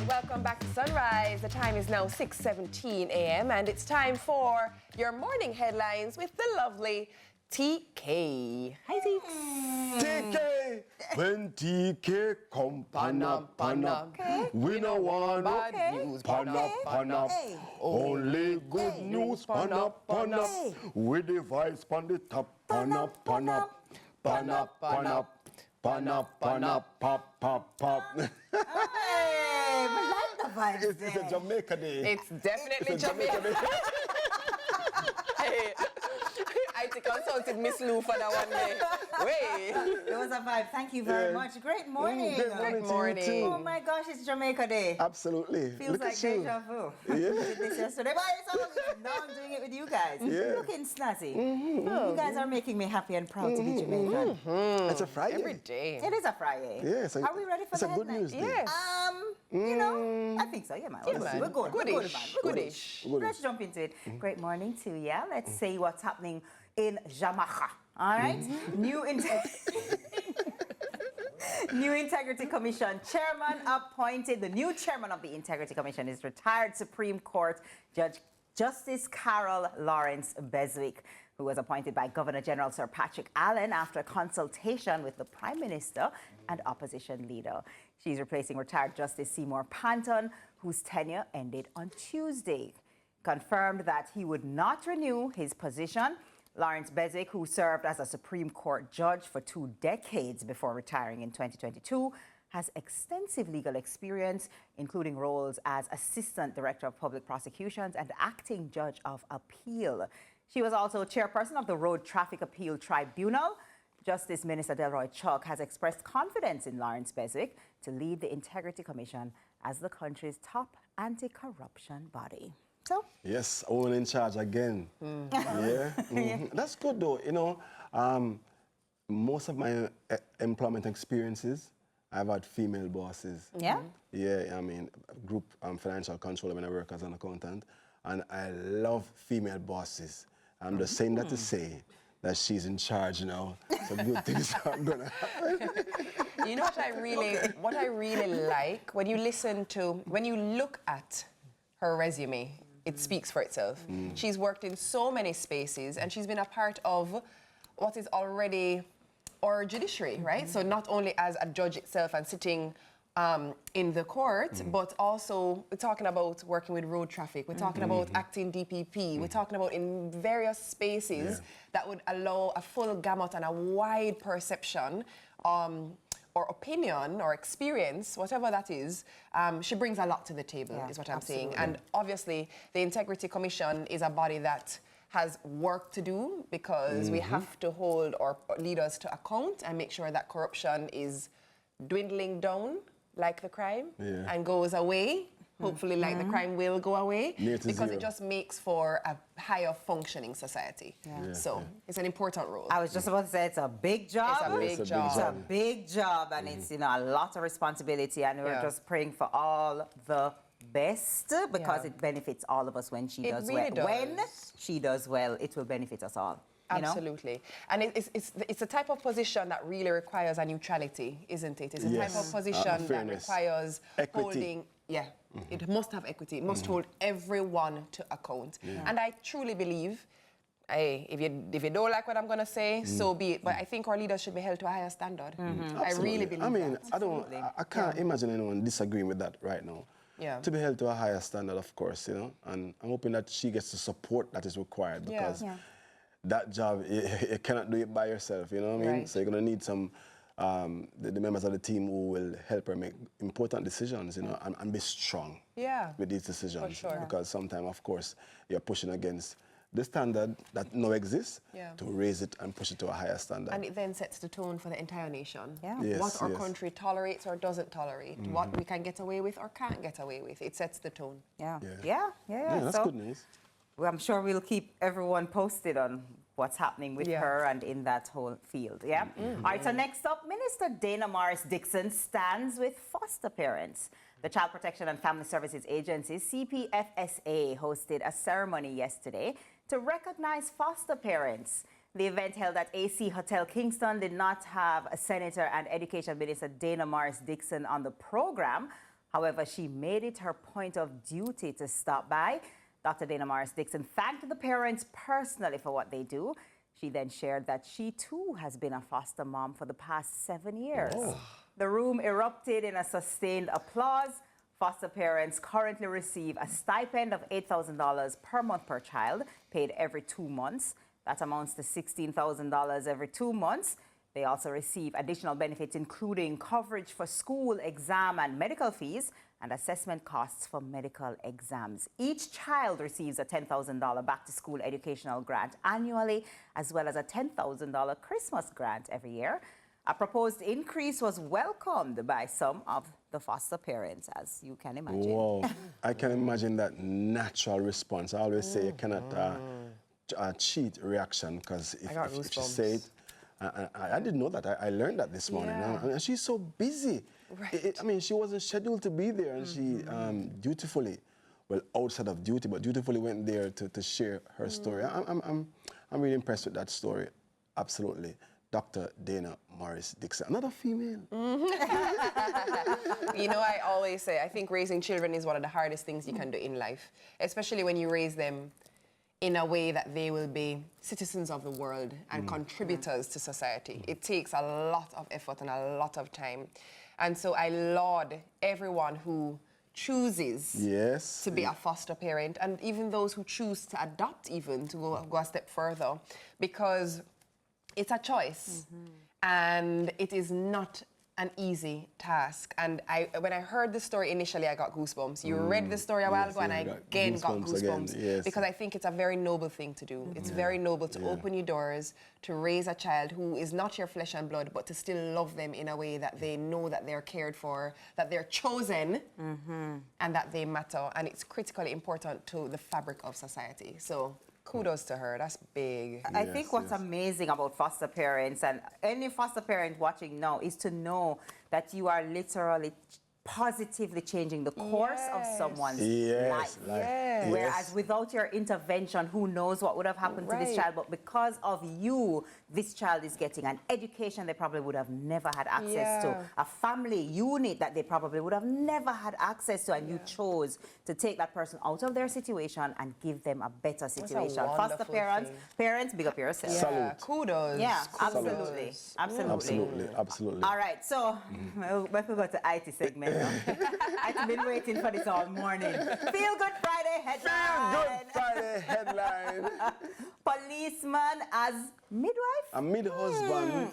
Welcome back to Sunrise. The time is now 6:17 a.m. and it's time for your morning headlines with the lovely TK. Hi, Teeks. TK, when TK come, pan up, we no want bad news, pan up. Only good news, pan up. With the vice pan the top, pan up. Pan up, pop. Hey, we like the vibes. It's a Jamaica day. It's definitely Jamaica. Hey, I consulted Miss Lou for that one day. Wait. It was a vibe. Thank you very much. Great morning. Good morning. Oh my gosh, it's Jamaica Day. Absolutely. Feels Look like at you. deja vu. Yeah. We did this yesterday, but it's all good. Now I'm doing it with you guys. Yeah. Looking snazzy. You guys are making me happy and proud to be Jamaican. It's a Friday. Every day. It is a Friday. Yes. Are we ready for it's the a good headlines? news day. Yes. You know, I think so. Yeah, man. Yeah, man. We're good. Goodish. We're good, man. Goodish. Let's jump into it. Great morning to you. Let's see what's happening in Jamaica. All right? New Integrity Commission chairman appointed. The new chairman of the Integrity Commission is retired Supreme Court Judge Justice Carol Lawrence Beswick, who was appointed by Governor General Sir Patrick Allen after consultation with the Prime Minister and opposition leader. She's replacing retired Justice Seymour Panton, whose tenure ended on Tuesday. Confirmed that he would not renew his position. Lawrence Beswick, who served as a Supreme Court judge for 2 decades before retiring in 2022, has extensive legal experience, including roles as Assistant Director of Public Prosecutions and Acting Judge of Appeal. She was also chairperson of the Road Traffic Appeal Tribunal. Justice Minister Delroy Chuck has expressed confidence in Lawrence Beswick to lead the Integrity Commission as the country's top anti-corruption body. So? Yes, all in charge again. Yeah. That's good though. You know, most of my employment experiences, I've had female bosses. Yeah? Yeah, I mean, group financial controller when I work as an accountant, and I love female bosses. I'm just saying that to say that she's in charge now, so good things are gonna happen. You know what I really like when you look at her resume, it speaks for itself. She's worked in so many spaces and she's been a part of what is already our judiciary, right? So not only as a judge itself and sitting in the court, but also we're talking about working with road traffic, we're talking about acting DPP, we're talking about in various spaces that would allow a full gamut and a wide perception or opinion or experience, whatever that is, she brings a lot to the table, is what I'm saying. And obviously, the Integrity Commission is a body that has work to do because we have to hold our leaders to account and make sure that corruption is dwindling down like the crime and goes away. Hopefully, like the crime will go away because it just makes for a higher functioning society. So it's an important role. I was just about to say it's a big job. It's a big job. It's a big job, and it's, you know, a lot of responsibility, and we're just praying for all the best because it benefits all of us when she does well. When she does well, it will benefit us all. Absolutely. And it's a type of position that really requires a neutrality, isn't it? It's a type of position that requires holding... It must have equity. It must hold everyone to account. And I truly believe, if you don't like what I'm going to say, so be it. But I think our leaders should be held to a higher standard. I really believe I can't imagine anyone disagreeing with that right now. To be held to a higher standard, of course, you know. And I'm hoping that she gets the support that is required because that job, you cannot do it by yourself, you know what I mean? So you're going to need some... the members of the team who will help her make important decisions, you know, and be strong with these decisions. Because sometimes, of course, you're pushing against the standard that now exists to raise it and push it to a higher standard. And it then sets the tone for the entire nation. What our country tolerates or doesn't tolerate, what we can get away with or can't get away with. It sets the tone. That's good news. Well, I'm sure we'll keep everyone posted on what's happening with her and in that whole field, All right, so next up, Minister Dana Morris-Dixon stands with foster parents. The Child Protection and Family Services Agency, CPFSA, hosted a ceremony yesterday to recognize foster parents. The event held at AC Hotel Kingston did not have Senator and Education Minister Dana Morris-Dixon on the program. However, she made it her point of duty to stop by. Dr. Dana Morris-Dixon thanked the parents personally for what they do. She then shared that she too has been a foster mom for the past 7 years. Oh. The room erupted in a sustained applause. Foster parents currently receive a stipend of $8,000 per month per child, paid every 2 months. That amounts to $16,000 every 2 months. They also receive additional benefits, including coverage for school, exam, and medical fees, and assessment costs for medical exams. Each child receives a $10,000 back-to-school educational grant annually, as well as a $10,000 Christmas grant every year. A proposed increase was welcomed by some of the foster parents, as you can imagine. Wow, I can imagine that natural response. I always say you cannot cheat reaction, because if you say it, I didn't know that. I learned that this morning. And she's so busy. Right. I mean, she wasn't scheduled to be there, and she dutifully, well, outside of duty, but dutifully went there to share her story. I'm really impressed with that story. Absolutely. Dr. Dana Morris-Dixon, another female. You know, I always say, I think raising children is one of the hardest things you can do in life, especially when you raise them in a way that they will be citizens of the world and contributors to society. It takes a lot of effort and a lot of time. And so I laud everyone who chooses to be a foster parent, and even those who choose to adopt, even to go a step further, because it's a choice, and it is not an easy task. And when I heard the story initially, I got goosebumps. You read the story a while ago, and I again got goosebumps. Because I think it's a very noble thing to do. It's very noble to open your doors, to raise a child who is not your flesh and blood, but to still love them in a way that they know that they're cared for, that they're chosen, and that they matter. And it's critically important to the fabric of society. So kudos to her. That's big. I think what's amazing about foster parents, and any foster parent watching now, is to know that you are literally positively changing the course of someone's life. Whereas without your intervention, who knows what would have happened to this child. But because of you, this child is getting an education they probably would have never had access to, a family unit that they probably would have never had access to, and you chose to take that person out of their situation and give them a better situation. Foster parents, big up yourself. Salute. Kudos. Yeah, Kudos. Absolutely. All right, so let's go to IT segment. I've been waiting for this all morning. Feel Good Friday headline. Feel Good Friday headline. Policeman as midwife? A mid-husband.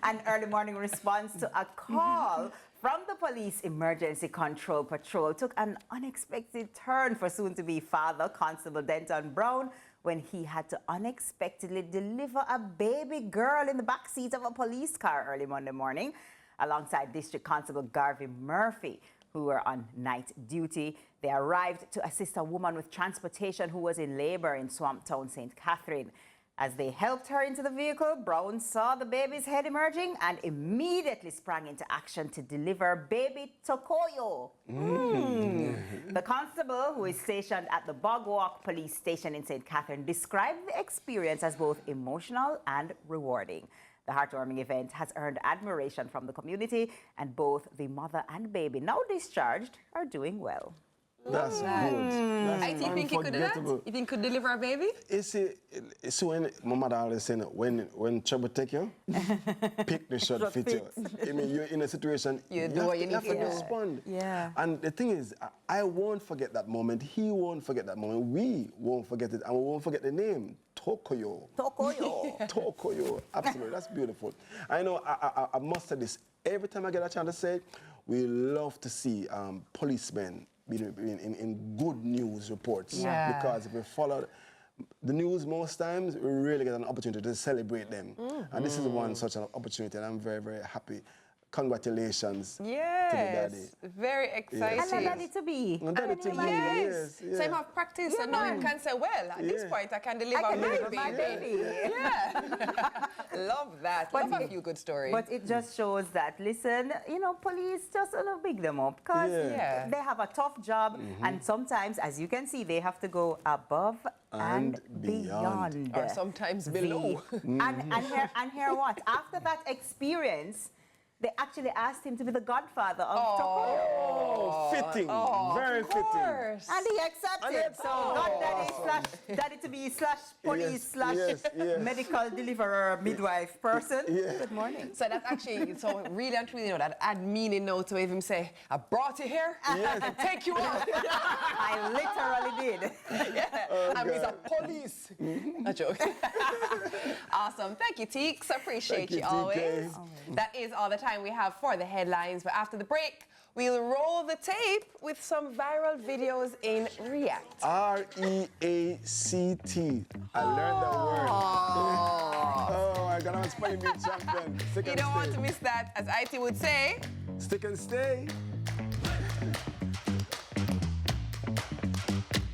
An early morning response to a call from the police emergency control patrol took an unexpected turn for soon-to-be father, Constable Denton Brown, when he had to unexpectedly deliver a baby girl in the backseat of a police car early Monday morning. Alongside District Constable Garvey Murphy, who were on night duty. They arrived to assist a woman with transportation who was in labor in Swamptown, St. Catherine. As they helped her into the vehicle, Brown saw the baby's head emerging and immediately sprang into action to deliver baby Tokoyo. The constable, who is stationed at the Bogwalk Police Station in St. Catherine, described the experience as both emotional and rewarding. The heartwarming event has earned admiration from the community, and both the mother and baby, now discharged, are doing well. That's good. That's you think he could do that? You think he could deliver a baby? You see, when my mother always saying, when trouble take you, pick the shot fit you. I mean, you're in a situation, you have to respond. Yeah. And the thing is, I won't forget that moment. He won't forget that moment. We won't forget it, and we won't forget the name. Tokoyo. Tokoyo. Tokoyo. Absolutely. That's beautiful. I know, I must say this. Every time I get a chance to say it, we love to see policemen in good news reports. Yeah. Because if we follow the news most times, we really get an opportunity to celebrate them. And this is one such an opportunity, and I'm very, very happy. Congratulations to the daddy. Very exciting. And a daddy to be. Yes. So you have practice, and now you can say, well, at this point, I can deliver my baby. Love that. Love a few good stories. But it just shows that, listen, you know, police just don't big them up, because they have a tough job, and sometimes, as you can see, they have to go above and beyond. Or sometimes below. And hear what? After that experience, they actually asked him to be the godfather of topical. Oh, fitting. Very fitting. And he accepted. So goddaddy slash daddy to be slash police slash medical deliverer midwife person. Good morning. So that's actually, so really and truly, that add meaning now to even say, I brought you here to take you out. I literally did. And he's a police. A joke. Awesome. Thank you, Teeks. Appreciate you always. That is all the time we have for the headlines. But after the break, we'll roll the tape with some viral videos in React. R-E-A-C-T. I learned that word. Oh my God, I'm a spelling bee champion. You don't want to miss that. As IT would say, stick and stay.